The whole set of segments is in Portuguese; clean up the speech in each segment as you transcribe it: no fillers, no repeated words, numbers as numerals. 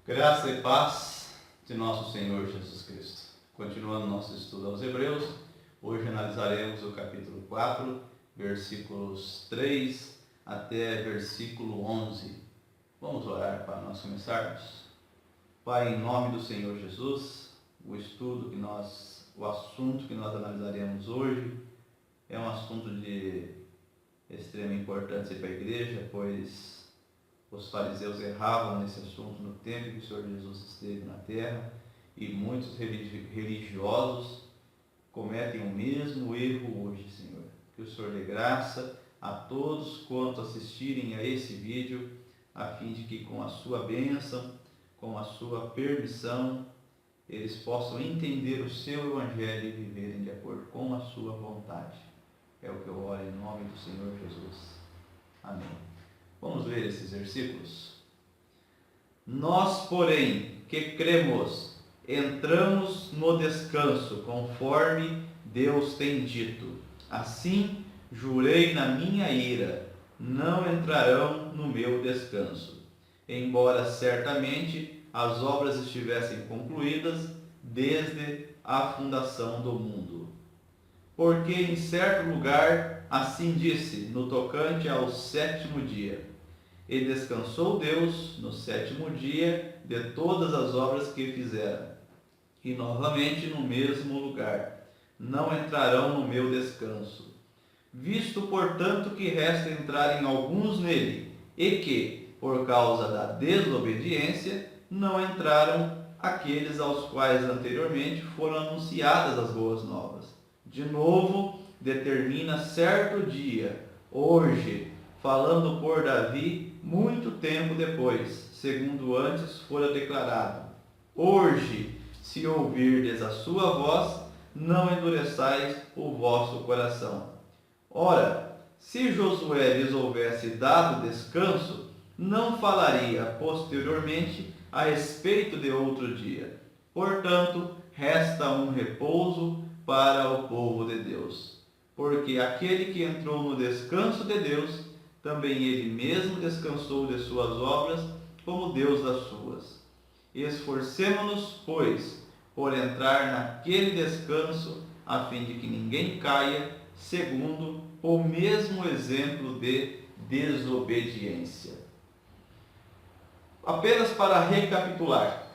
Graça e paz de nosso Senhor Jesus Cristo. Continuando nosso estudo aos Hebreus, hoje analisaremos o capítulo 4, versículos 3 até versículo 11. Vamos orar para nós começarmos? Pai, em nome do Senhor Jesus, o assunto que nós analisaremos hoje é um assunto de extrema importância para a igreja, pois os fariseus erravam nesse assunto no tempo que o Senhor Jesus esteve na terra, e muitos religiosos cometem o mesmo erro hoje, Senhor. Que o Senhor dê graça a todos quanto assistirem a esse vídeo, a fim de que com a sua bênção, com a sua permissão, eles possam entender o seu Evangelho e viverem de acordo com a sua vontade. É o que eu oro em nome do Senhor Jesus. Amém. Vamos ler esses versículos. Nós, porém, que cremos, entramos no descanso, conforme Deus tem dito. Assim, jurei na minha ira, não entrarão no meu descanso, embora certamente as obras estivessem concluídas desde a fundação do mundo. Porque em certo lugar assim disse, no tocante ao sétimo dia: e descansou Deus no sétimo dia de todas as obras que fizera. E novamente no mesmo lugar: não entrarão no meu descanso. Visto, portanto, que resta entrarem alguns nele, e que, por causa da desobediência, não entraram aqueles aos quais anteriormente foram anunciadas as boas novas. De novo, determina certo dia, hoje, falando por Davi, muito tempo depois, segundo antes fora declarado: hoje, se ouvirdes a sua voz, não endureçais o vosso coração. Ora, se Josué lhes houvesse dado descanso, não falaria posteriormente a respeito de outro dia. Portanto, resta um repouso para o povo de Deus. Porque aquele que entrou no descanso de Deus, também ele mesmo descansou de suas obras, como Deus das suas. Esforcemo-nos, pois, por entrar naquele descanso, a fim de que ninguém caia, segundo o mesmo exemplo de desobediência. Apenas para recapitular,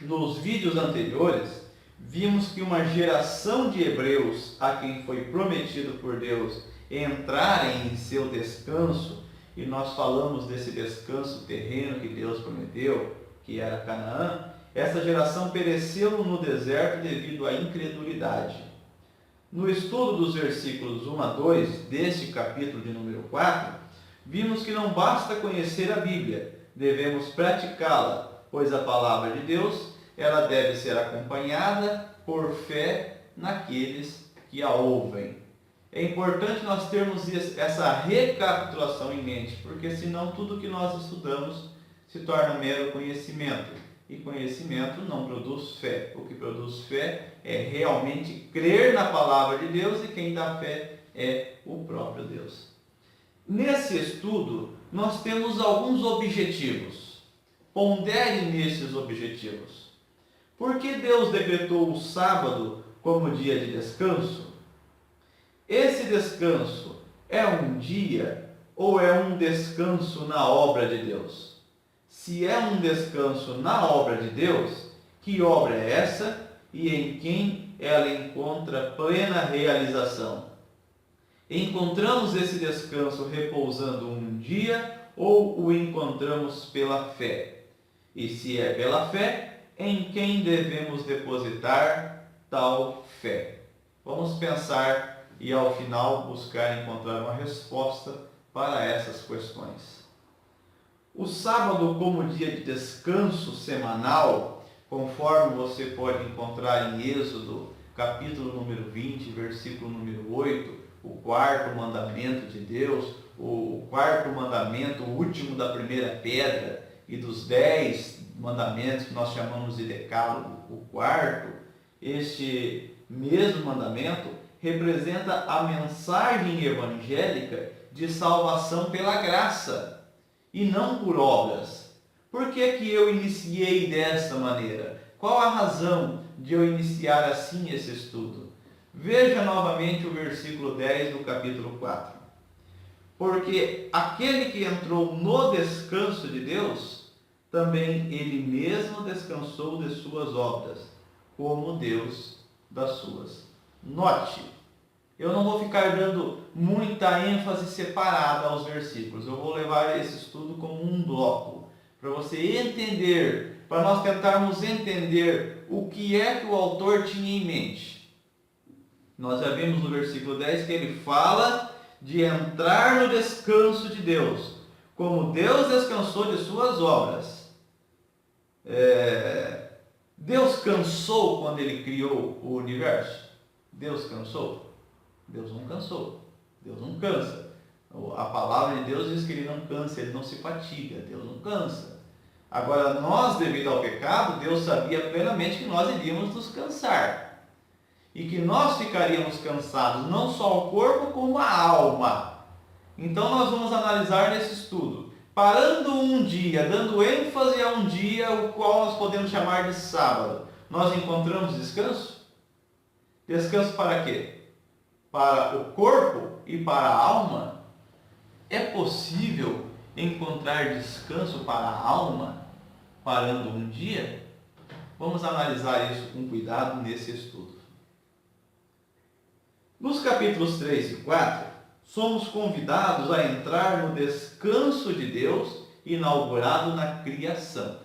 nos vídeos anteriores, vimos que uma geração de hebreus a quem foi prometido por Deus entrarem em seu descanso, e nós falamos desse descanso terreno que Deus prometeu, que era Canaã, essa geração pereceu no deserto devido à incredulidade. No estudo dos versículos 1 a 2 deste capítulo de número 4, vimos que não basta conhecer a Bíblia, devemos praticá-la, pois a palavra de Deus, ela deve ser acompanhada por fé naqueles que a ouvem. É importante nós termos essa recapitulação em mente, porque senão tudo que nós estudamos se torna mero conhecimento. E conhecimento não produz fé. O que produz fé é realmente crer na palavra de Deus, e quem dá fé é o próprio Deus. Nesse estudo, nós temos alguns objetivos. Pondere nesses objetivos. Por que Deus decretou o sábado como dia de descanso? Esse descanso é um dia ou é um descanso na obra de Deus? Se é um descanso na obra de Deus, que obra é essa e em quem ela encontra plena realização? Encontramos esse descanso repousando um dia ou o encontramos pela fé? E se é pela fé, em quem devemos depositar tal fé? Vamos pensar e ao final buscar encontrar uma resposta para essas questões. O sábado como dia de descanso semanal, conforme você pode encontrar em Êxodo, capítulo número 20, versículo número 8, o quarto mandamento de Deus, o quarto mandamento, o último da primeira pedra, e dos 10 mandamentos que nós chamamos de decálogo, o quarto, este mesmo mandamento representa a mensagem evangélica de salvação pela graça e não por obras. Por que eu iniciei desta maneira? Qual a razão de eu iniciar assim esse estudo? Veja novamente o versículo 10 do capítulo 4. Porque aquele que entrou no descanso de Deus, também ele mesmo descansou de suas obras, como Deus das suas. Note, eu não vou ficar dando muita ênfase separada aos versículos. Eu vou levar esse estudo como um bloco, para você entender, para nós tentarmos entender o que é que o autor tinha em mente. Nós já vimos no versículo 10 que ele fala de entrar no descanso de Deus, como Deus descansou de suas obras. Deus cansou quando ele criou o universo? Deus cansou? Deus não cansou. Deus não cansa. A palavra de Deus diz que ele não cansa, ele não se fatiga. Deus não cansa. Agora, nós, devido ao pecado, Deus sabia plenamente que nós iríamos nos cansar. E que nós ficaríamos cansados, não só o corpo, como a alma. Então, nós vamos analisar nesse estudo. Parando um dia, dando ênfase a um dia, o qual nós podemos chamar de sábado, nós encontramos descanso? Descanso para quê? Para o corpo e para a alma? É possível encontrar descanso para a alma parando um dia? Vamos analisar isso com cuidado nesse estudo. Nos capítulos 3 e 4, somos convidados a entrar no descanso de Deus inaugurado na criação.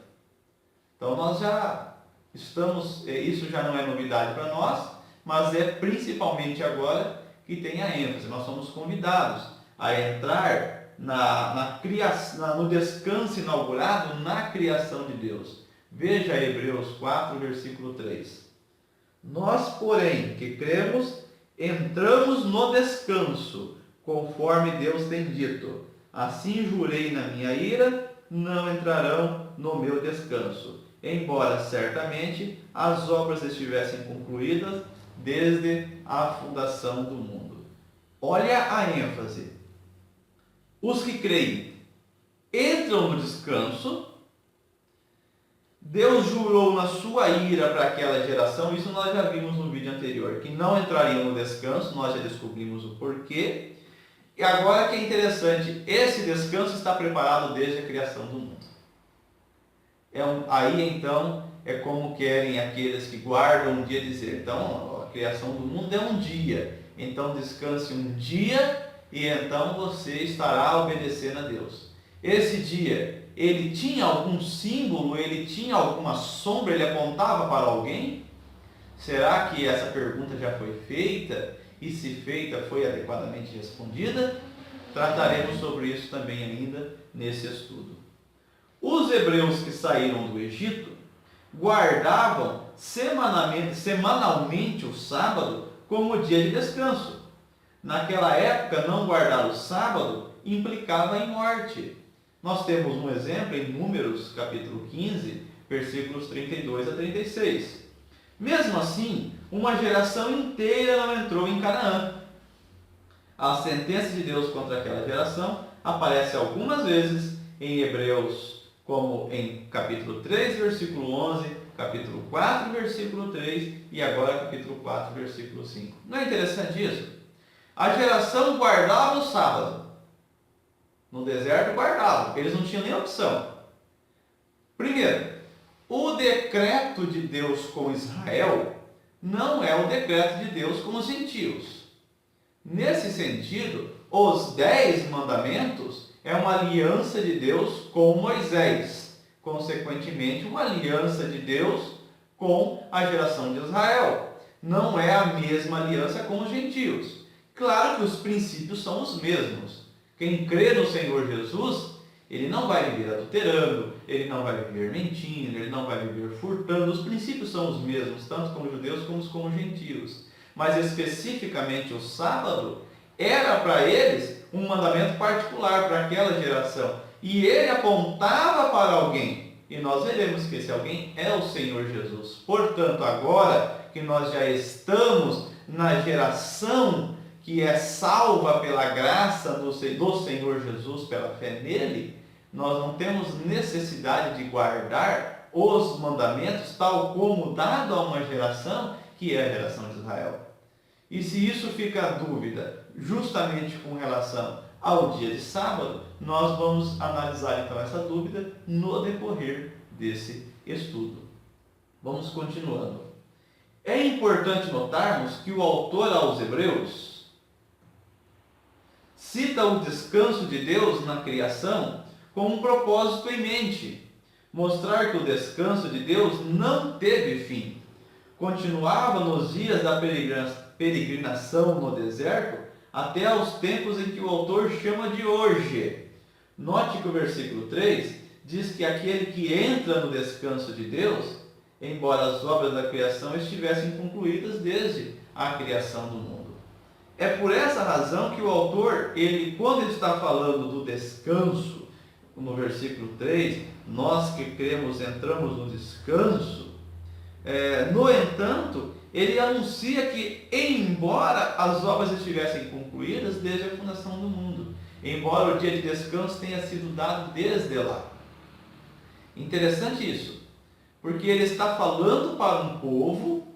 Então nós já estamos, isso já não é novidade para nós, mas é principalmente agora que tem a ênfase. Nós somos convidados a entrar no descanso inaugurado na criação de Deus. Veja Hebreus 4, versículo 3. Nós, porém, que cremos, entramos no descanso, conforme Deus tem dito. Assim jurei na minha ira, não entrarão no meu descanso, embora certamente as obras estivessem concluídas desde a fundação do mundo. Olha a ênfase. Os que creem entram no descanso. Deus jurou na sua ira para aquela geração, isso nós já vimos no vídeo anterior, que não entrariam no descanso, nós já descobrimos o porquê. E agora que é interessante, esse descanso está preparado desde a criação do mundo. Aí então é como querem aqueles que guardam um dia dizer, então a criação do mundo é um dia, então descanse um dia e então você estará obedecendo a Deus. Esse dia, ele tinha algum símbolo, ele tinha alguma sombra, ele apontava para alguém? Será que essa pergunta já foi feita? E se feita, foi adequadamente respondida? Trataremos sobre isso também ainda nesse estudo. Os hebreus que saíram do Egito guardavam semanalmente o sábado como dia de descanso. Naquela época, não guardar o sábado implicava em morte. Nós temos um exemplo em Números, capítulo 15, versículos 32 a 36. Mesmo assim, uma geração inteira não entrou em Canaã. A sentença de Deus contra aquela geração aparece algumas vezes em Hebreus, como em capítulo 3, versículo 11, capítulo 4, versículo 3 e agora capítulo 4, versículo 5. Não é interessante isso? A geração guardava o sábado. No deserto guardavam, eles não tinham nem opção. Primeiro, o decreto de Deus com Israel não é o decreto de Deus com os gentios. Nesse sentido, os 10 mandamentos é uma aliança de Deus com Moisés. Consequentemente, uma aliança de Deus com a geração de Israel. Não é a mesma aliança com os gentios. Claro que os princípios são os mesmos. Quem crê no Senhor Jesus, ele não vai viver adulterando, ele não vai viver mentindo, ele não vai viver furtando. Os princípios são os mesmos, tanto com os judeus como com os gentios. Mas especificamente o sábado era para eles um mandamento particular para aquela geração. E ele apontava para alguém. E nós veremos que esse alguém é o Senhor Jesus. Portanto, agora que nós já estamos na geração que é salva pela graça do Senhor Jesus, pela fé nele, nós não temos necessidade de guardar os mandamentos tal como dado a uma geração que é a geração de Israel. E se isso fica a dúvida justamente com relação ao dia de sábado, nós vamos analisar então essa dúvida no decorrer desse estudo. Vamos continuando. É importante notarmos que o autor aos Hebreus cita o descanso de Deus na criação com um propósito em mente: mostrar que o descanso de Deus não teve fim. Continuava nos dias da peregrinação no deserto até aos tempos em que o autor chama de hoje. Note que o versículo 3 diz que aquele que entra no descanso de Deus, embora as obras da criação estivessem concluídas desde a criação do mundo. É por essa razão que o autor, quando ele está falando do descanso, no versículo 3, nós que cremos entramos no descanso, no entanto, ele anuncia que, embora as obras estivessem concluídas desde a fundação do mundo, embora o dia de descanso tenha sido dado desde lá. Interessante isso, porque ele está falando para um povo.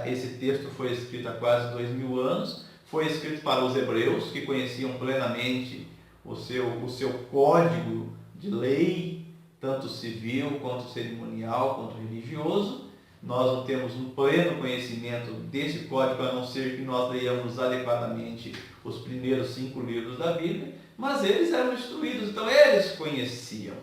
Esse texto foi escrito há quase 2000 anos, foi escrito para os hebreus, que conheciam plenamente o seu código de lei, tanto civil, quanto cerimonial, quanto religioso. Nós não temos um pleno conhecimento desse código, a não ser que nós leiamos adequadamente os primeiros 5 livros da Bíblia, mas eles eram instruídos, então eles conheciam.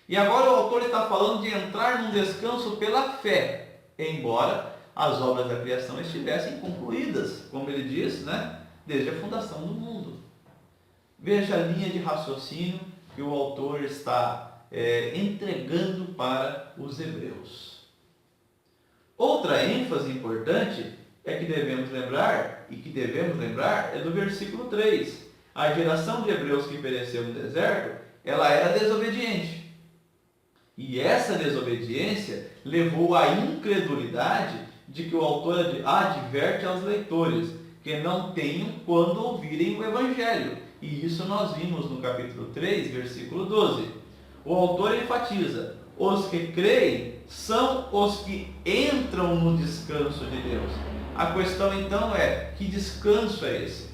E agora o autor está falando de entrar num descanso pela fé, embora as obras da criação estivessem concluídas, como ele diz, desde a fundação do mundo. Veja a linha de raciocínio que o autor está entregando para os hebreus. Outra ênfase importante que devemos lembrar é do versículo 3. A geração de hebreus que pereceu no deserto, ela era desobediente. E essa desobediência levou à incredulidade de que o autor adverte aos leitores, que não tenham quando ouvirem o Evangelho. E isso nós vimos no capítulo 3, versículo 12. O autor enfatiza: os que creem são os que entram no descanso de Deus. A questão então é: que descanso é esse?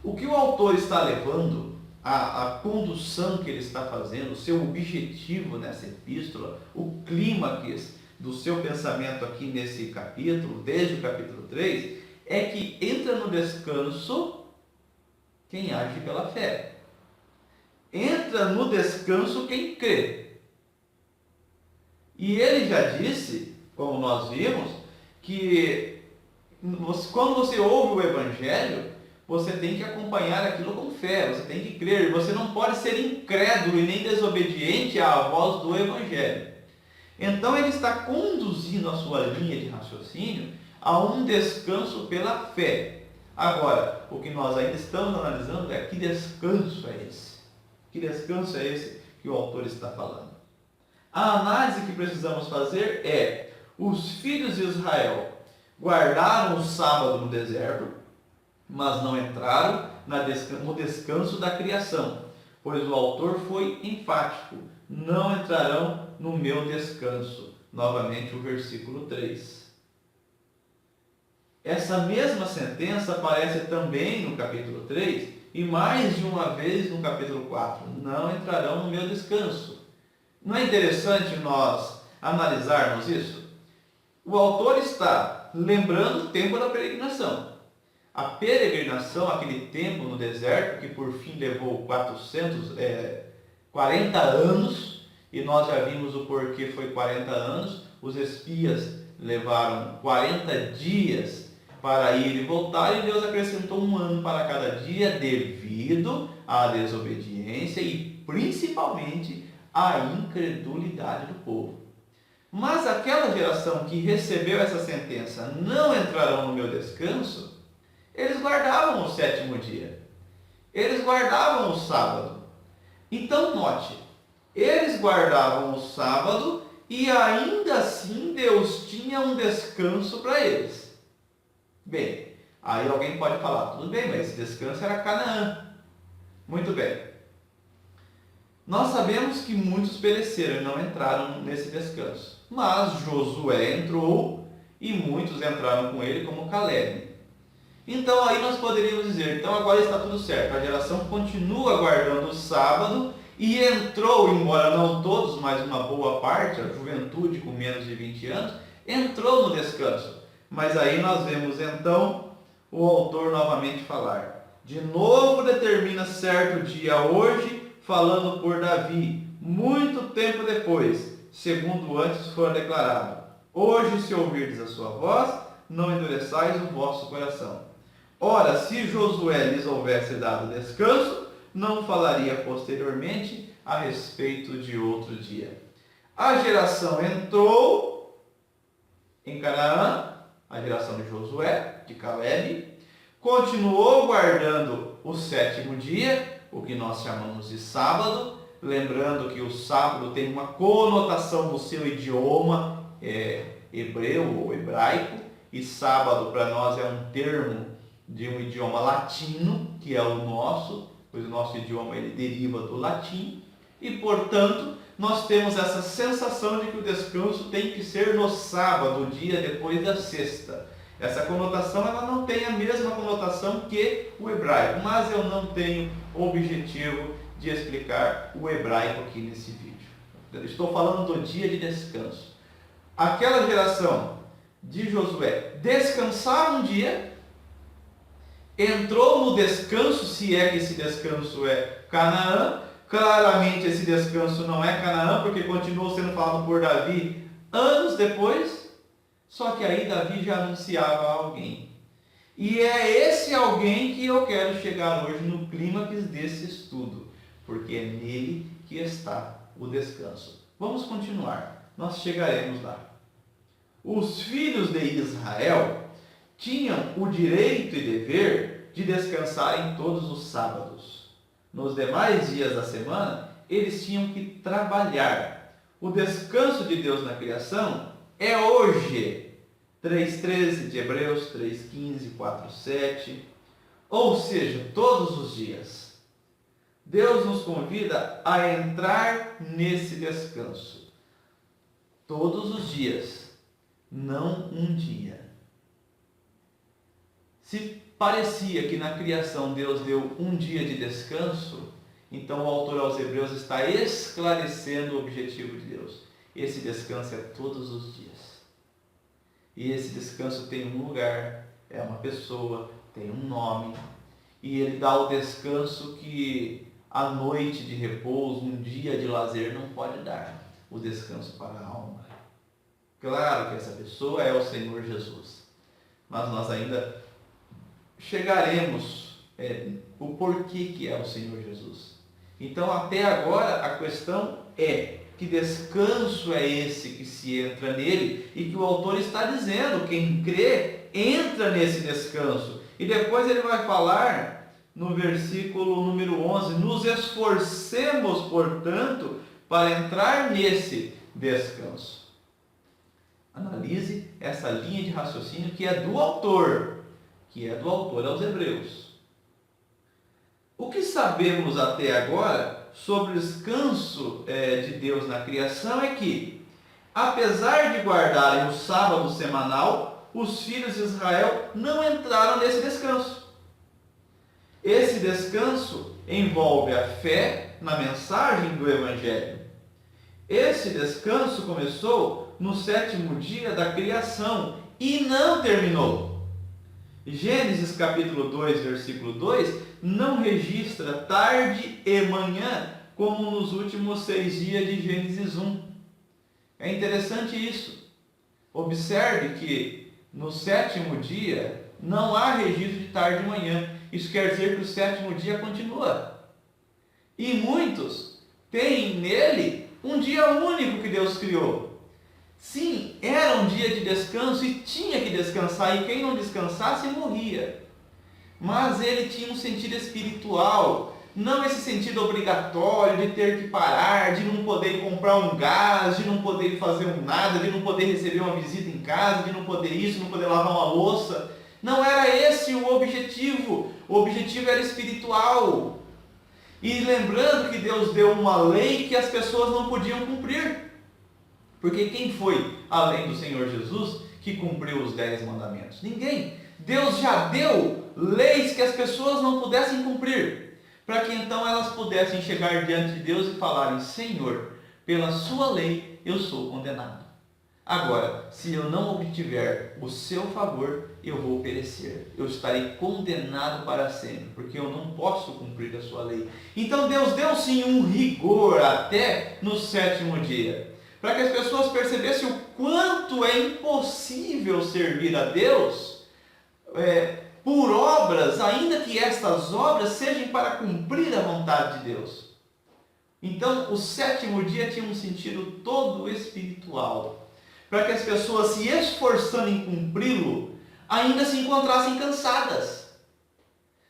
O que o autor está levando, a condução que ele está fazendo, o seu objetivo nessa epístola, o clímax do seu pensamento aqui nesse capítulo, desde o capítulo 3, é que entra no descanso quem age pela fé. Entra no descanso quem crê. E ele já disse, como nós vimos, que quando você ouve o Evangelho, você tem que acompanhar aquilo com fé, você tem que crer, você não pode ser incrédulo e nem desobediente à voz do Evangelho. Então ele está conduzindo a sua linha de raciocínio a um descanso pela fé. Agora, o que nós ainda estamos analisando é: que descanso é esse? Que descanso é esse que o autor está falando? A análise que precisamos fazer é: os filhos de Israel guardaram o sábado no deserto, mas não entraram no descanso da criação, pois o autor foi enfático: não entrarão no meu descanso. Novamente o versículo 3. Essa mesma sentença aparece também no capítulo 3 e mais de uma vez no capítulo 4. Não entrarão no meu descanso. Não é interessante nós analisarmos isso? O autor está lembrando o tempo da peregrinação. A peregrinação, aquele tempo no deserto, que por fim levou 40 anos, e nós já vimos o porquê foi 40 anos. Os espias levaram 40 dias para ir e voltar, e Deus acrescentou 1 ano para cada dia, devido à desobediência e principalmente à incredulidade do povo. Mas aquela geração que recebeu essa sentença: não entrarão no meu descanso, eles guardavam o 7º dia. eles guardavam o sábado. Então note, eles guardavam o sábado e ainda assim Deus tinha um descanso para eles. Bem, aí alguém pode falar, tudo bem, mas esse descanso era Canaã. Muito bem. Nós sabemos que muitos pereceram e não entraram nesse descanso. Mas Josué entrou e muitos entraram com ele, como Caleb. Então aí nós poderíamos dizer, então agora está tudo certo. A geração continua guardando o sábado e entrou, embora não todos, mas uma boa parte, a juventude com menos de 20 anos, entrou no descanso. Mas aí nós vemos então o autor novamente falar. De novo determina certo dia hoje, falando por Davi, muito tempo depois, segundo antes fora declarado. Hoje, se ouvirdes a sua voz, não endureçais o vosso coração. Ora, se Josué lhes houvesse dado descanso, não falaria posteriormente a respeito de outro dia. A geração entrou em Canaã, a geração de Josué, de Caleb, continuou guardando o sétimo dia, o que nós chamamos de sábado, lembrando que o sábado tem uma conotação no seu idioma hebreu ou hebraico, e sábado para nós é um termo de um idioma latino, que é o nosso, pois o nosso idioma ele deriva do latim, e portanto nós temos essa sensação de que o descanso tem que ser no sábado, o dia depois da sexta. Essa conotação ela não tem a mesma conotação que o hebraico, mas eu não tenho objetivo de explicar o hebraico aqui nesse vídeo. Estou falando do dia de descanso. Aquela geração de Josué descansava um dia, entrou no descanso, se é que esse descanso é Canaã. Claramente esse descanso não é Canaã, porque continuou sendo falado por Davi anos depois. Só que aí Davi já anunciava a alguém. E é esse alguém que eu quero chegar hoje no clímax desse estudo, porque é nele que está o descanso. Vamos continuar, nós chegaremos lá. Os filhos de Israel tinham o direito e dever de descansar em todos os sábados. Nos demais dias da semana, eles tinham que trabalhar. O descanso de Deus na criação é hoje, 3:13 de Hebreus, 3:15, 4:7, ou seja, todos os dias. Deus nos convida a entrar nesse descanso. Todos os dias, não um dia. Se parecia que na criação Deus deu um dia de descanso, então o autor aos Hebreus está esclarecendo o objetivo de Deus. Esse descanso é todos os dias. E esse descanso tem um lugar, é uma pessoa, tem um nome. E ele dá o descanso que a noite de repouso, um dia de lazer não pode dar. O descanso para a alma. Claro que essa pessoa é o Senhor Jesus. Mas nós ainda chegaremos o porquê que é o Senhor Jesus. Então até agora a questão é: que descanso é esse que se entra nele? E que o autor está dizendo, quem crê, entra nesse descanso. E depois ele vai falar, no versículo número 11, nos esforcemos, portanto, para entrar nesse descanso. Analise essa linha de raciocínio que é do autor aos Hebreus. O que sabemos até agora sobre o descanso de Deus na criação é que, apesar de guardarem o sábado semanal, os filhos de Israel não entraram nesse descanso. Esse descanso envolve a fé na mensagem do Evangelho. Esse descanso começou no sétimo dia da criação e não terminou. Gênesis capítulo 2, versículo 2, não registra tarde e manhã, como nos últimos 6 dias de Gênesis 1. É interessante isso. Observe que no sétimo dia não há registro de tarde e manhã. Isso quer dizer que o sétimo dia continua. E muitos têm nele um dia único que Deus criou. Sim, era um dia de descanso e tinha que descansar, e quem não descansasse morria. mas ele tinha um sentido espiritual, não esse sentido obrigatório de ter que parar, de não poder comprar um gás, de não poder fazer um nada, de não poder receber uma visita em casa, de não poder isso, não poder lavar uma louça. Não era esse o objetivo era espiritual. E lembrando que Deus deu uma lei que as pessoas não podiam cumprir. Porque quem foi, além do Senhor Jesus, que cumpriu os 10 mandamentos? Ninguém. Deus já deu leis que as pessoas não pudessem cumprir, para que então elas pudessem chegar diante de Deus e falarem: Senhor, pela sua lei eu sou condenado. Agora, se eu não obtiver o seu favor, eu vou perecer. Eu estarei condenado para sempre, porque eu não posso cumprir a sua lei. Então Deus deu sim um rigor até no 7º dia, para que as pessoas percebessem o quanto é impossível servir a Deus por obras, ainda que estas obras sejam para cumprir a vontade de Deus. Então, o 7º dia tinha um sentido todo espiritual, para que as pessoas, se esforçando em cumpri-lo, ainda se encontrassem cansadas.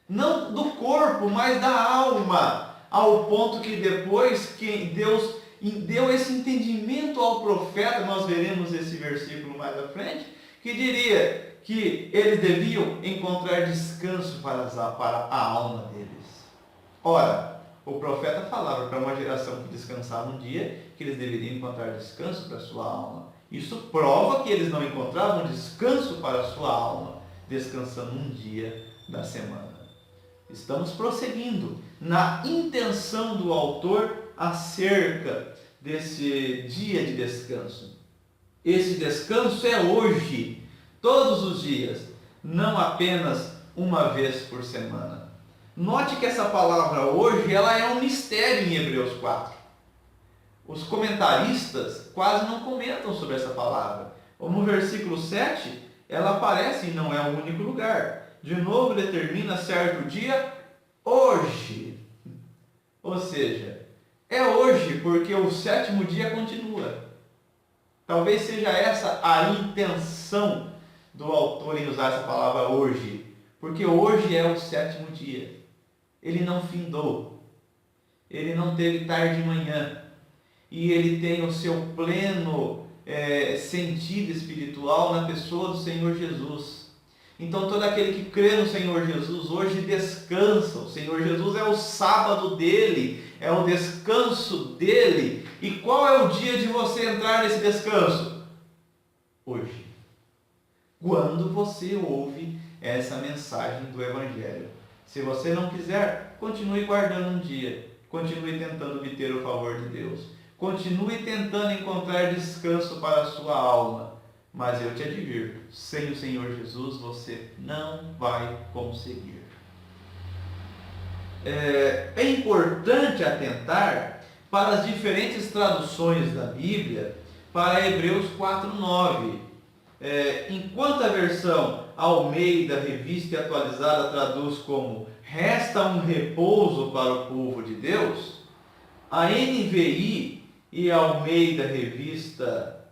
Não do corpo, mas da alma, ao ponto que depois que Deus deu esse entendimento ao profeta, nós veremos esse versículo mais à frente, que diria que eles deviam encontrar descanso para a alma deles. Ora, o profeta falava para uma geração que descansava um dia, que eles deveriam encontrar descanso para a sua alma. Isso prova que eles não encontravam descanso para a sua alma, descansando um dia da semana. Estamos prosseguindo na intenção do autor acerca desse dia de descanso. Esse descanso é hoje, todos os dias, não apenas uma vez por semana. Note que essa palavra hoje, ela é um mistério em Hebreus 4. Os comentaristas quase não comentam sobre essa palavra. No versículo 7, ela aparece e não é o único lugar. De novo, determina certo dia, hoje. Ou seja, é hoje porque o 7º dia continua. Talvez seja essa a intenção do autor em usar essa palavra hoje. Porque hoje é o 7º dia. Ele não findou. Ele não teve tarde de manhã. E ele tem o seu pleno sentido espiritual na pessoa do Senhor Jesus. Então todo aquele que crê no Senhor Jesus hoje descansa. O Senhor Jesus é o sábado dele, é o descanso dele. E qual é o dia de você entrar nesse descanso? Hoje. Quando você ouve essa mensagem do Evangelho. Se você não quiser, continue guardando um dia. Continue tentando obter o favor de Deus. Continue tentando encontrar descanso para a sua alma. Mas eu te advirto, sem o Senhor Jesus você não vai conseguir. É importante atentar para as diferentes traduções da Bíblia para Hebreus 4:9. Enquanto a versão Almeida, Revista e Atualizada traduz como resta um repouso para o povo de Deus, a NVI e Almeida Revisada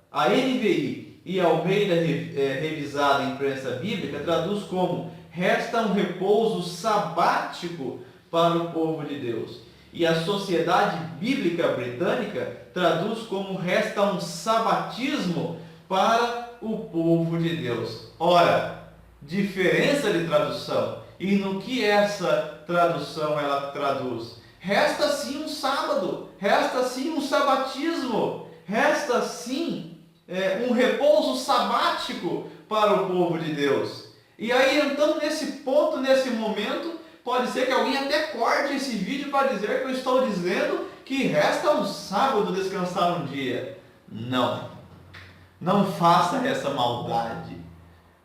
Imprensa Bíblica traduz como resta um repouso sabático para o povo de Deus. E a Sociedade Bíblica Britânica traduz como resta um sabatismo para o povo de Deus. Ora, diferença de tradução. E no que essa tradução ela traduz? Resta sim um sábado, resta sim um sabatismo, resta sim um repouso sabático para o povo de Deus. E aí então nesse ponto, nesse momento, pode ser que alguém até corte esse vídeo para dizer que eu estou dizendo que resta um sábado descansar um dia. Não, não faça essa maldade,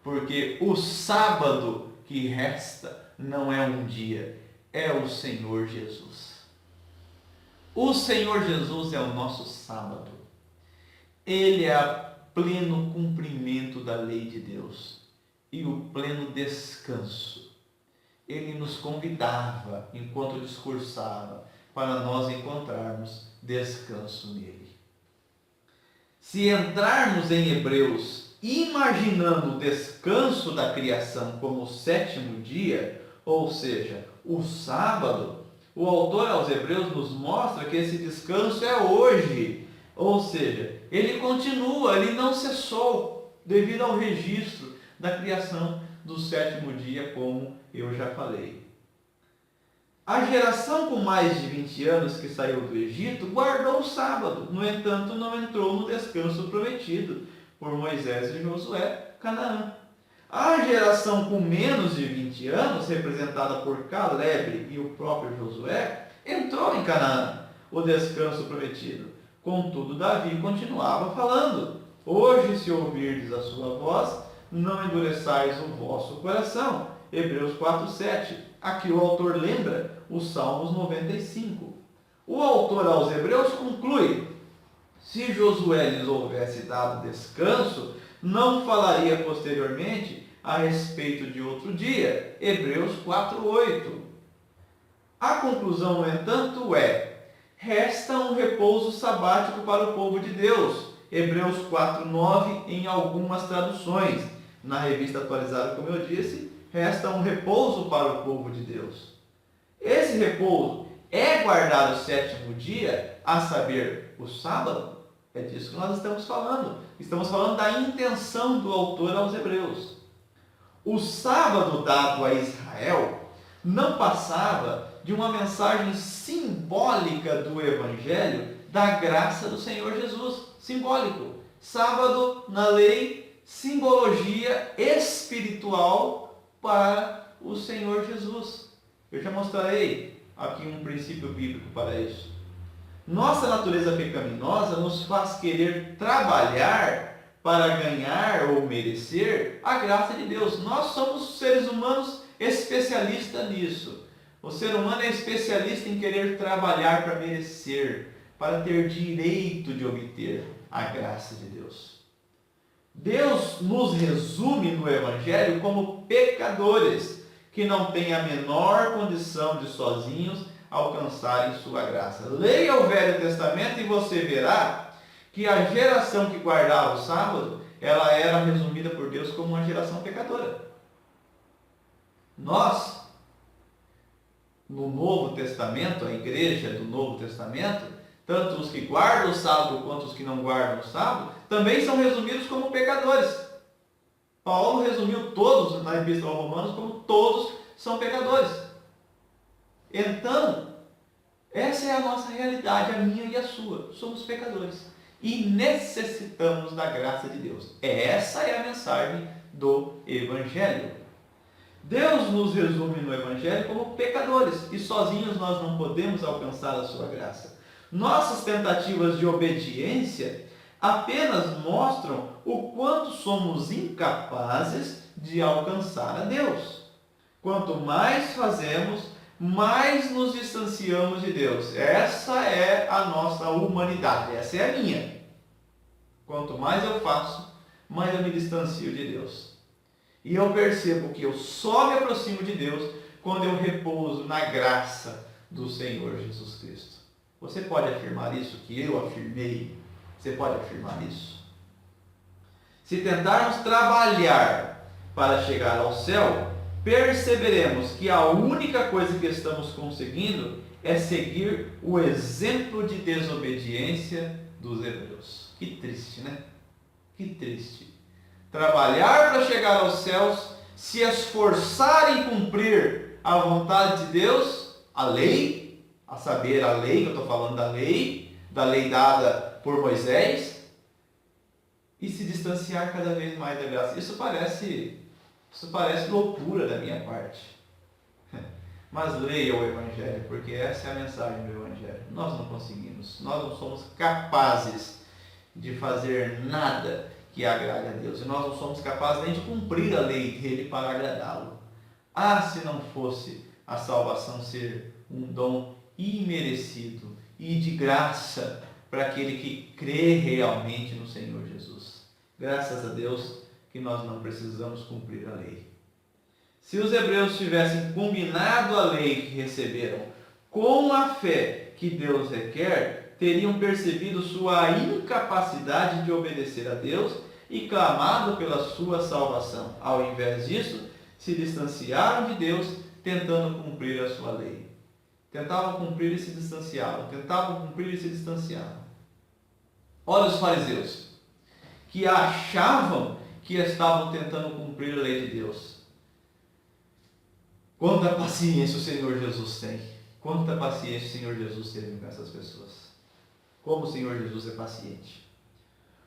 porque o sábado que resta não é um dia, é o Senhor Jesus. O Senhor Jesus é o nosso sábado. Ele é o pleno cumprimento da lei de Deus e o pleno descanso. Ele nos convidava, enquanto discursava, para nós encontrarmos descanso nele. Se entrarmos em Hebreus imaginando o descanso da criação como o 7º dia, ou seja, o sábado, o autor aos Hebreus nos mostra que esse descanso é hoje, ou seja, ele continua, ele não cessou devido ao registro da criação do sétimo dia, como eu já falei. A geração com mais de 20 anos que saiu do Egito guardou o sábado, no entanto não entrou no descanso prometido por Moisés e Josué, Canaã. A geração com menos de 20 anos, representada por Caleb e o próprio Josué, entrou em Canaã, o descanso prometido. Contudo, Davi continuava falando: hoje, se ouvirdes a sua voz, não endureçais o vosso coração. Hebreus 4:7. Aqui o autor lembra os Salmos 95. O autor aos Hebreus conclui: se Josué lhes houvesse dado descanso, não falaria posteriormente a respeito de outro dia. Hebreus 4:8. A conclusão, no entanto, resta um repouso sabático para o povo de Deus. Hebreus 4:9 em algumas traduções. Na revista atualizada, como eu disse, resta um repouso para o povo de Deus. Esse repouso é guardar o sétimo dia, a saber, o sábado? É disso que nós estamos falando. Estamos falando da intenção do autor aos Hebreus. O sábado dado a Israel não passava de uma mensagem simbólica do Evangelho da graça do Senhor Jesus. Simbólico. Sábado, na lei, simbologia espiritual para o Senhor Jesus. Eu já mostrarei aqui um princípio bíblico para isso. Nossa natureza pecaminosa nos faz querer trabalhar para ganhar ou merecer a graça de Deus. Nós somos seres humanos especialistas nisso. O ser humano é especialista em querer trabalhar para merecer, para ter direito de obter a graça de Deus. Deus nos resume no Evangelho como pecadores que não têm a menor condição de sozinhos alcançarem sua graça. Leia o Velho Testamento e você verá que a geração que guardava o sábado, ela era resumida por Deus como uma geração pecadora. Nós, no Novo Testamento, a igreja do Novo Testamento, tanto os que guardam o sábado quanto os que não guardam o sábado, também são resumidos como pecadores. Paulo resumiu todos na Epístola aos Romanos como todos são pecadores. Então, essa é a nossa realidade, a minha e a sua. Somos pecadores e necessitamos da graça de Deus. Essa é a mensagem do Evangelho. Deus nos resume no Evangelho como pecadores e sozinhos nós não podemos alcançar a sua graça. Nossas tentativas de obediência apenas mostram o quanto somos incapazes de alcançar a Deus. Quanto mais fazemos, mais nos distanciamos de Deus. Essa é a nossa humanidade, essa é a minha. Quanto mais eu faço, mais eu me distancio de Deus. E eu percebo que eu só me aproximo de Deus quando eu repouso na graça do Senhor Jesus Cristo. Você pode afirmar isso que eu afirmei? Você pode afirmar isso? Se tentarmos trabalhar para chegar ao céu, perceberemos que a única coisa que estamos conseguindo é seguir o exemplo de desobediência dos hebreus. Que triste, né? Que triste. Trabalhar para chegar aos céus, se esforçar em cumprir a vontade de Deus, a lei, a saber, a lei, que eu estou falando da lei dada por Moisés, e se distanciar cada vez mais da graça. Isso parece loucura da minha parte. Mas leia o Evangelho, porque essa é a mensagem do Evangelho. Nós não conseguimos, nós não somos capazes de fazer nada que agrade a Deus. E nós não somos capazes nem de cumprir a lei dele para agradá-lo. Ah, se não fosse a salvação ser um dom imerecido e de graça para aquele que crê realmente no Senhor Jesus. Graças a Deus que nós não precisamos cumprir a lei. Se os hebreus tivessem combinado a lei que receberam com a fé que Deus requer, teriam percebido sua incapacidade de obedecer a Deus e clamado pela sua salvação. Ao invés disso, se distanciaram de Deus, tentando cumprir a sua lei. Tentavam cumprir e se distanciavam, tentavam cumprir e se distanciavam. Olha os fariseus, que achavam que estavam tentando cumprir a lei de Deus. Quanta paciência o Senhor Jesus tem. Quanta paciência o Senhor Jesus teve com essas pessoas. Como o Senhor Jesus é paciente.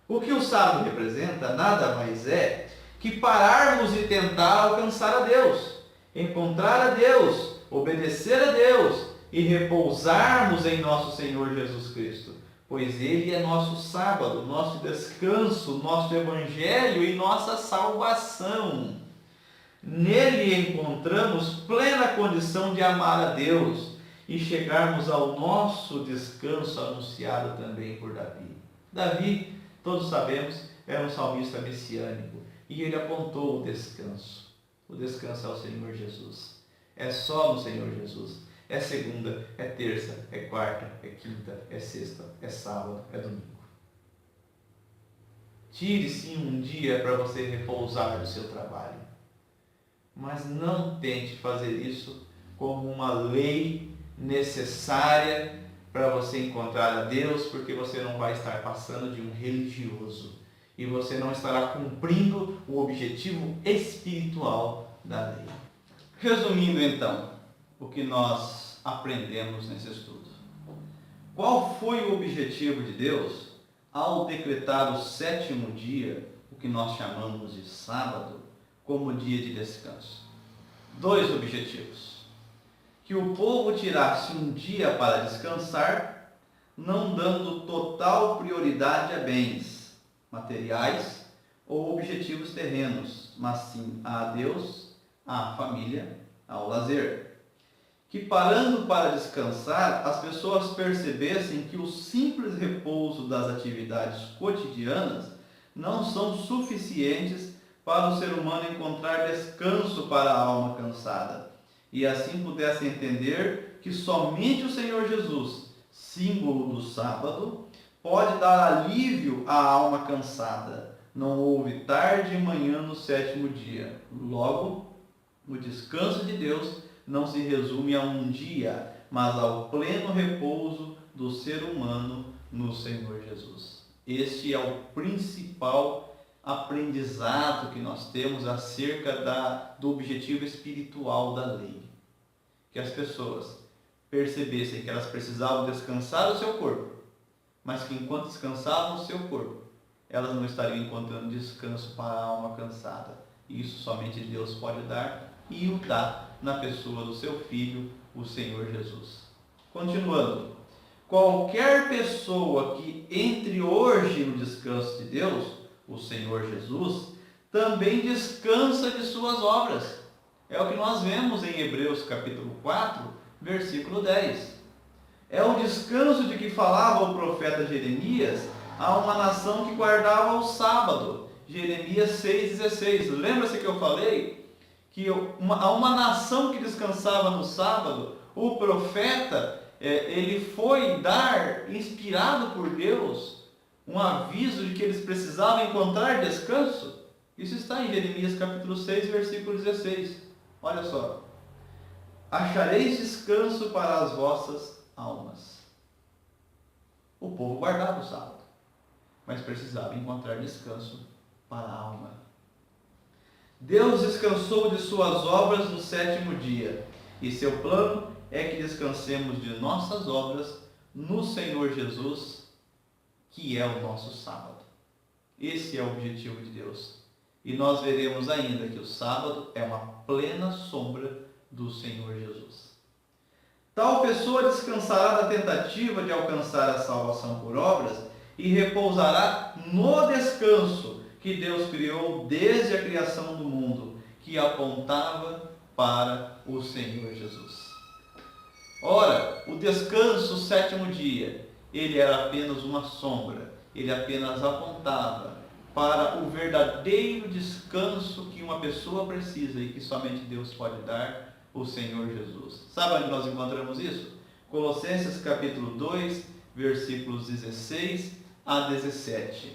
O que o sábado representa nada mais é que pararmos de tentar alcançar a Deus, encontrar a Deus, obedecer a Deus e repousarmos em nosso Senhor Jesus Cristo, pois Ele é nosso sábado, nosso descanso, nosso evangelho e nossa salvação. Nele encontramos plena condição de amar a Deus e chegarmos ao nosso descanso anunciado também por Davi. Davi, todos sabemos, era um salmista messiânico e ele apontou o descanso. O descanso é o Senhor Jesus. É só no Senhor Jesus. É segunda, é terça, é quarta, é quinta, é sexta, é sábado, é domingo. Tire sim um dia para você repousar do seu trabalho. Mas não tente fazer isso como uma lei necessária para você encontrar a Deus, porque você não vai estar passando de um religioso e você não estará cumprindo o objetivo espiritual da lei. Resumindo então, o que nós aprendemos nesse estudo. Qual foi o objetivo de Deus ao decretar o sétimo dia, o que nós chamamos de sábado, como dia de descanso? Dois objetivos. Que o povo tirasse um dia para descansar, não dando total prioridade a bens materiais ou objetivos terrenos, mas sim a Deus, à família, ao lazer. Que parando para descansar, as pessoas percebessem que o simples repouso das atividades cotidianas não são suficientes para o ser humano encontrar descanso para a alma cansada, e assim pudessem entender que somente o Senhor Jesus, símbolo do sábado, pode dar alívio à alma cansada. Não houve tarde e manhã no sétimo dia. Logo, o descanso de Deus não se resume a um dia, mas ao pleno repouso do ser humano no Senhor Jesus. Este é o principal aprendizado que nós temos acerca do objetivo espiritual da lei. Que as pessoas percebessem que elas precisavam descansar o seu corpo, mas que enquanto descansavam o seu corpo, elas não estariam encontrando descanso para a alma cansada. E isso somente Deus pode dar, e o dá na pessoa do seu Filho, o Senhor Jesus. Continuando, qualquer pessoa que entre hoje no descanso de Deus, o Senhor Jesus, também descansa de suas obras. É o que nós vemos em Hebreus capítulo 4, versículo 10. É o descanso de que falava o profeta Jeremias a uma nação que guardava o sábado. Jeremias 6,16. Lembra-se que eu falei que a uma nação que descansava no sábado, o profeta, ele foi dar, inspirado por Deus, um aviso de que eles precisavam encontrar descanso. Isso está em Jeremias capítulo 6, versículo 16. Olha só. Achareis descanso para as vossas almas. O povo guardava o sábado, mas precisava encontrar descanso para a alma. Deus descansou de suas obras no sétimo dia, e seu plano é que descansemos de nossas obras no Senhor Jesus, que é o nosso sábado. Esse é o objetivo de Deus. E nós veremos ainda que o sábado é uma plena sombra do Senhor Jesus. Tal pessoa descansará da tentativa de alcançar a salvação por obras e repousará no descanso que Deus criou desde a criação do mundo, que apontava para o Senhor Jesus. Ora, o descanso, o sétimo dia, ele era apenas uma sombra, ele apenas apontava para o verdadeiro descanso que uma pessoa precisa e que somente Deus pode dar, o Senhor Jesus. Sabe onde nós encontramos isso? Colossenses capítulo 2, versículos 16 a 17.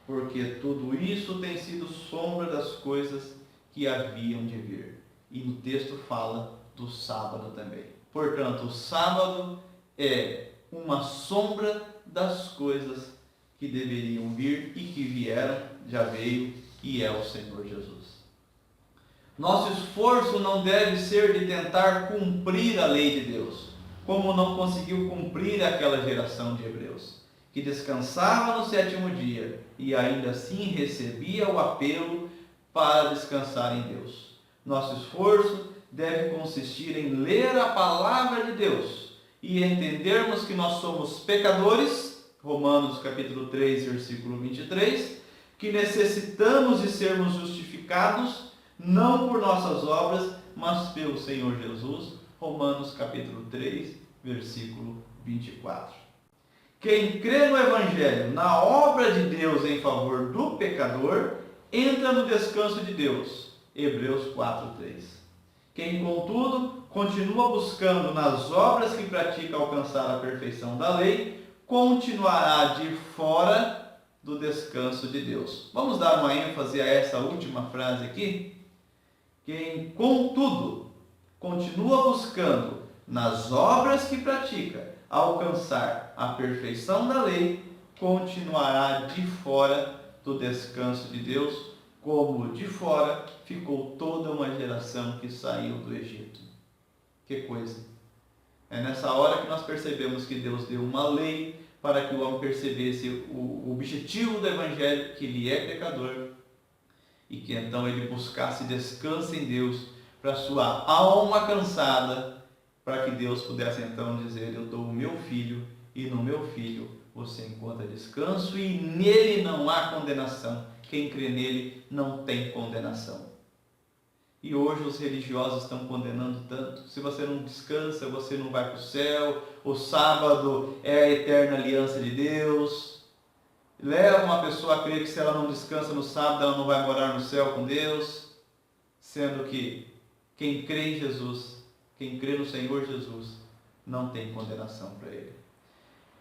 Porque tudo isso tem sido sombra das coisas que haviam de vir. E no texto fala do sábado também. Portanto, o sábado é uma sombra das coisas que deveriam vir e que vieram, já veio, e é o Senhor Jesus. Nosso esforço não deve ser de tentar cumprir a lei de Deus, como não conseguiu cumprir aquela geração de hebreus, que descansava no sétimo dia e ainda assim recebia o apelo para descansar em Deus. Nosso esforço deve consistir em ler a palavra de Deus e entendermos que nós somos pecadores, Romanos capítulo 3, versículo 23, que necessitamos de sermos justificados não por nossas obras, mas pelo Senhor Jesus, Romanos capítulo 3, versículo 24. Quem crê no Evangelho, na obra de Deus em favor do pecador, entra no descanso de Deus, Hebreus 4, 3. Quem, contudo, continua buscando nas obras que pratica alcançar a perfeição da lei, continuará de fora do descanso de Deus. Vamos dar uma ênfase a essa última frase aqui? Quem, contudo, continua buscando nas obras que pratica alcançar a perfeição da lei, continuará de fora do descanso de Deus, como de fora ficou toda uma geração que saiu do Egito. Que coisa! É nessa hora que nós percebemos que Deus deu uma lei para que o homem percebesse o objetivo do Evangelho, que ele é pecador, e que então ele buscasse descanso em Deus para sua alma cansada, para que Deus pudesse então dizer: eu dou o meu filho, e no meu filho você encontra descanso, e nele não há condenação. Quem crê nele não tem condenação. E hoje os religiosos estão condenando tanto. Se você não descansa, você não vai para o céu. O sábado é a eterna aliança de Deus. Leva uma pessoa a crer que se ela não descansa no sábado, ela não vai morar no céu com Deus. Sendo que quem crê em Jesus, quem crê no Senhor Jesus, não tem condenação para ele.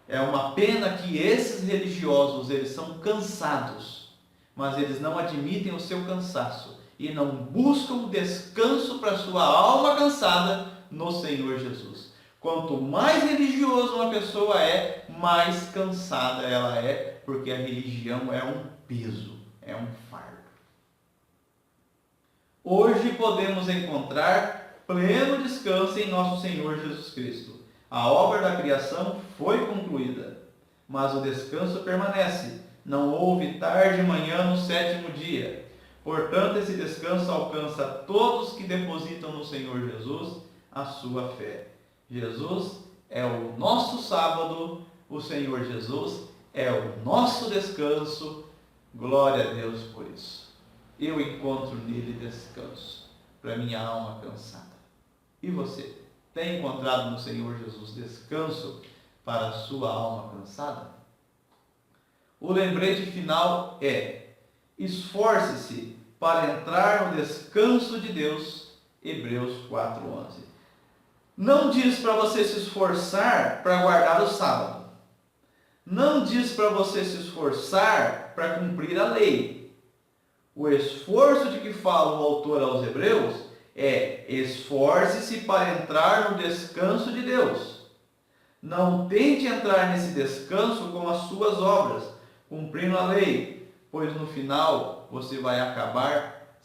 É uma pena que esses religiosos, eles são cansados, mas eles não admitem o seu cansaço e não buscam descanso para sua alma cansada no Senhor Jesus. Quanto mais religioso uma pessoa é, mais cansada ela é, porque a religião é um peso, é um fardo. Hoje podemos encontrar pleno descanso em nosso Senhor Jesus Cristo. A obra da criação foi concluída, mas o descanso permanece. Não houve tarde e manhã no sétimo dia. Portanto, esse descanso alcança todos que depositam no Senhor Jesus a sua fé. Jesus é o nosso sábado, o Senhor Jesus é o nosso descanso. Glória a Deus por isso. Eu encontro nele descanso para minha alma cansada. E você? Tem encontrado no Senhor Jesus descanso para a sua alma cansada? O lembrete final é: esforce-se para entrar no descanso de Deus, Hebreus 4:11. Não diz para você se esforçar para guardar o sábado. Não diz para você se esforçar para cumprir a lei. O esforço de que fala o autor aos Hebreus é: esforce-se para entrar no descanso de Deus. Não tente entrar nesse descanso com as suas obras, cumprindo a lei, pois no final você vai acabar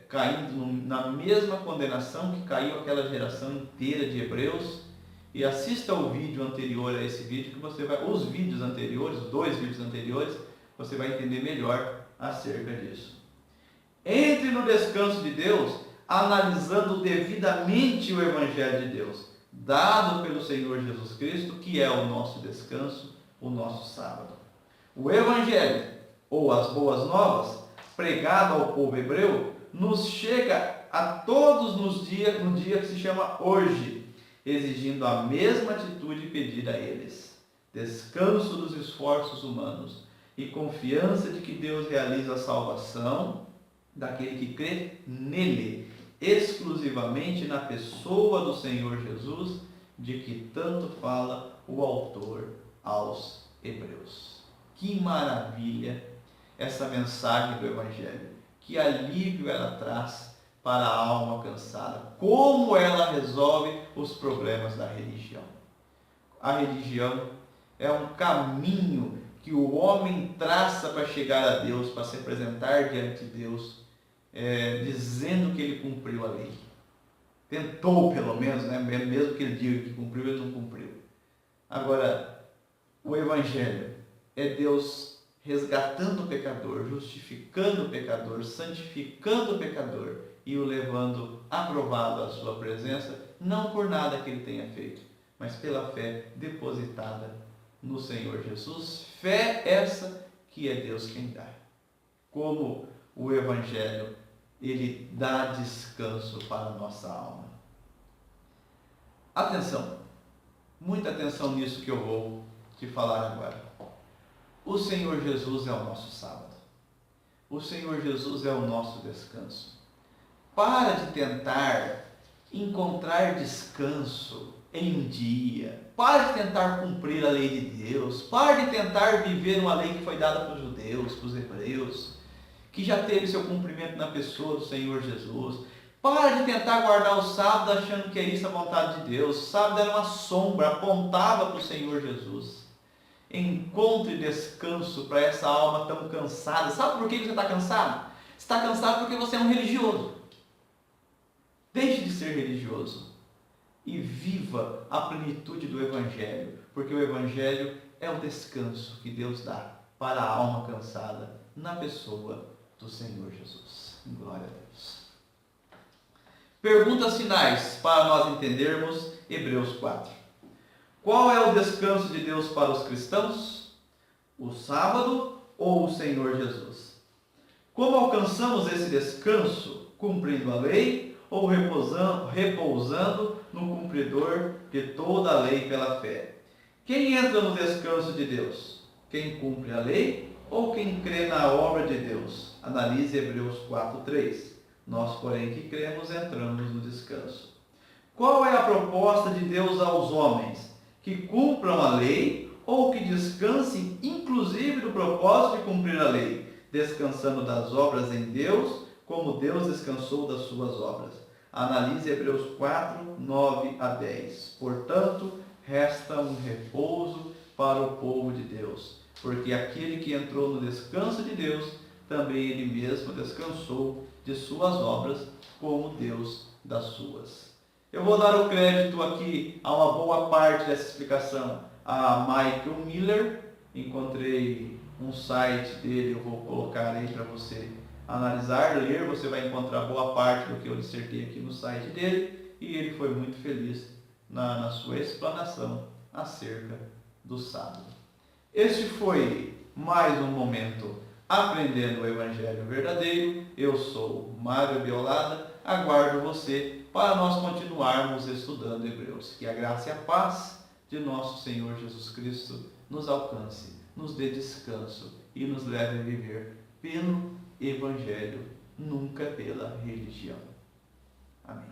caindo na mesma condenação que caiu aquela geração inteira de hebreus. E assista o vídeo anterior a esse vídeo, que você vai, os vídeos anteriores, os 2 vídeos anteriores, você vai entender melhor acerca disso. Entre no descanso de Deus analisando devidamente o Evangelho de Deus, dado pelo Senhor Jesus Cristo, que é o nosso descanso, o nosso sábado. O Evangelho, ou as boas novas, pregado ao povo hebreu, nos chega a todos no dia que se chama hoje, exigindo a mesma atitude pedida a eles: descanso dos esforços humanos e confiança de que Deus realiza a salvação daquele que crê nele, exclusivamente na pessoa do Senhor Jesus, de que tanto fala o autor aos Hebreus. Que maravilha essa mensagem do Evangelho! Que alívio ela traz para a alma cansada. Como ela resolve os problemas da religião? A religião é um caminho que o homem traça para chegar a Deus, para se apresentar diante de Deus, dizendo que ele cumpriu a lei. Tentou, pelo menos, né? Mesmo que ele diga que cumpriu, ele não cumpriu. Agora, o Evangelho é Deus resgatando o pecador, justificando o pecador, santificando o pecador e o levando aprovado à sua presença, não por nada que ele tenha feito, mas pela fé depositada no Senhor Jesus. Fé essa que é Deus quem dá. Como o Evangelho, ele dá descanso para a nossa alma. Atenção, muita atenção nisso que eu vou te falar agora. O Senhor Jesus é o nosso sábado. O Senhor Jesus é o nosso descanso. Para de tentar encontrar descanso em um dia. Para de tentar cumprir a lei de Deus. Para de tentar viver uma lei que foi dada para os judeus, para os hebreus, que já teve seu cumprimento na pessoa do Senhor Jesus. Para de tentar guardar o sábado achando que é isso a vontade de Deus. O sábado era uma sombra, apontava para o Senhor Jesus. Encontre descanso para essa alma tão cansada. Sabe por que você está cansado? Você está cansado porque você é um religioso. Deixe de ser religioso e viva a plenitude do Evangelho, porque o Evangelho é o descanso que Deus dá para a alma cansada na pessoa do Senhor Jesus. Glória a Deus. Perguntas finais para nós entendermos Hebreus 4. Qual é o descanso de Deus para os cristãos? O sábado ou o Senhor Jesus? Como alcançamos esse descanso? Cumprindo a lei ou repousando no cumpridor de toda a lei pela fé? Quem entra no descanso de Deus? Quem cumpre a lei ou quem crê na obra de Deus? Analise Hebreus 4:3. Nós, porém, que cremos, entramos no descanso. Qual é a proposta de Deus aos homens? Que cumpram a lei ou que descansem, inclusive do propósito de cumprir a lei, descansando das obras em Deus, como Deus descansou das suas obras. Analise Hebreus 4, 9 a 10. Portanto, resta um repouso para o povo de Deus, porque aquele que entrou no descanso de Deus, também ele mesmo descansou de suas obras, como Deus das suas. Eu vou dar o crédito aqui a uma boa parte dessa explicação a Michael Miller. Encontrei um site dele, eu vou colocar aí para você analisar, ler. Você vai encontrar boa parte do que eu dissertei aqui no site dele, e ele foi muito feliz na sua explanação acerca do sábado. Este foi mais um momento aprendendo o Evangelho verdadeiro. Eu sou Mário Biolada, aguardo você para nós continuarmos estudando Hebreus. Que a graça e a paz de nosso Senhor Jesus Cristo nos alcance, nos dê descanso e nos leve a viver pelo Evangelho, nunca pela religião. Amém.